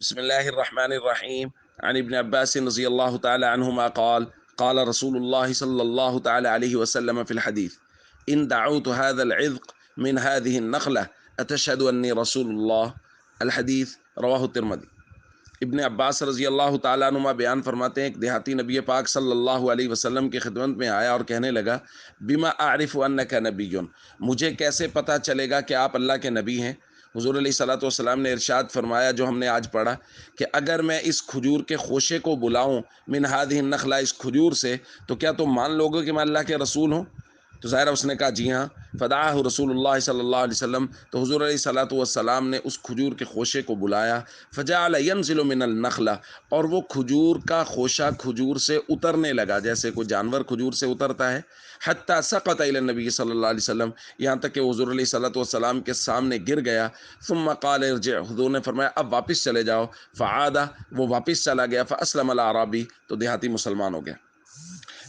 بسم الله الرحمن الرحيم. عن ابن عباس رضي الله تعالى عنهما قال قال رسول الله صلى الله تعالى عليه وسلم في الحديث: إن دعوت هذا العذق من هذه النخلة أتشهد أني رسول الله. الحديث رواه الترمذي. ابن عباس رضی اللہ تعالیٰ عنہما بیان فرماتے ہیں ایک دیہاتی نبی پاک صلی اللہ علیہ وسلم کی خدمت میں آیا اور کہنے لگا: بما اعرف انک نبی، مجھے کیسے پتہ چلے گا کہ آپ اللہ کے نبی ہیں؟ حضور علیہ الصلوۃ والسلام نے ارشاد فرمایا جو ہم نے آج پڑھا کہ اگر میں اس کھجور کے خوشے کو بلاؤں من هذه النخلہ، اس کھجور سے، تو کیا تم مان لو گے کہ میں اللہ کے رسول ہوں؟ تو ظاہر اس نے کہا جی ہاں۔ فدعاہ رسول اللہ صلی اللہ علیہ وسلم، تو حضور علیہ الصلوۃ والسلام نے اس کھجور کے خوشے کو بلایا۔ فجعل ینزل من النخلہ، اور وہ کھجور کا خوشہ کھجور سے اترنے لگا جیسے کوئی جانور کھجور سے اترتا ہے۔ حتی سقط الی النبی صلی اللہ علیہ وسلم، یہاں تک کہ حضور علیہ الصلوۃ والسلام کے سامنے گر گیا۔ ثم قال ارجع، حضور نے فرمایا اب واپس چلے جاؤ۔ فعاد، وہ واپس چلا گیا۔ فاسلم الاعرابی، تو دیہاتی مسلمان ہو گیا۔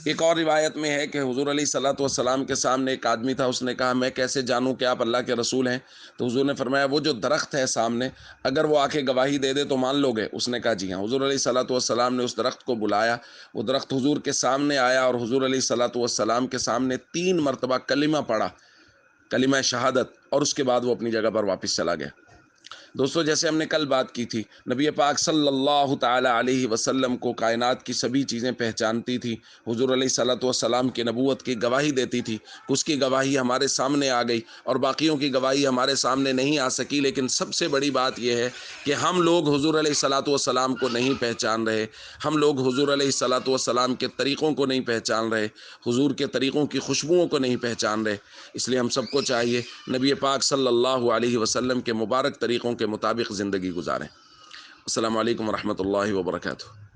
ایک اور روایت میں ہے کہ حضور علیہ الصلوۃ والسلام کے سامنے ایک آدمی تھا، اس نے کہا میں کیسے جانوں کہ آپ اللہ کے رسول ہیں؟ تو حضور نے فرمایا وہ جو درخت ہے سامنے، اگر وہ آ کے گواہی دے دے تو مان لو گے؟ اس نے کہا جی ہاں۔ حضور علیہ الصلوۃ والسلام نے اس درخت کو بلایا، وہ درخت حضور کے سامنے آیا اور حضور علیہ الصلوۃ والسلام کے سامنے 3 مرتبہ کلمہ پڑھا، کلمہ شہادت، اور اس کے بعد وہ اپنی جگہ پر واپس چلا گیا۔ دوستو، جیسے ہم نے کل بات کی تھی، نبی پاک صلی اللہ تعالی علیہ وسلم کو کائنات کی سبھی چیزیں پہچانتی تھی۔ حضور علیہ الصلوۃ والسلام کی نبوت کی گواہی دیتی تھی، اس کی گواہی ہمارے سامنے آ گئی اور باقیوں کی گواہی ہمارے سامنے نہیں آ سکی۔ لیکن سب سے بڑی بات یہ ہے کہ ہم لوگ حضور علیہ الصلوۃ والسلام کو نہیں پہچان رہے، ہم لوگ حضور علیہ الصلوۃ والسلام کے طریقوں کو نہیں پہچان رہے، حضور کے طریقوں کی خوشبوؤں کو نہیں پہچان رہے۔ اس لیے ہم سب کو چاہیے نبی پاک صلی اللہ علیہ وسلم کے مبارک طریقوں کے مطابق زندگی گزاریں۔ السلام علیکم ورحمۃ اللہ وبرکاتہ۔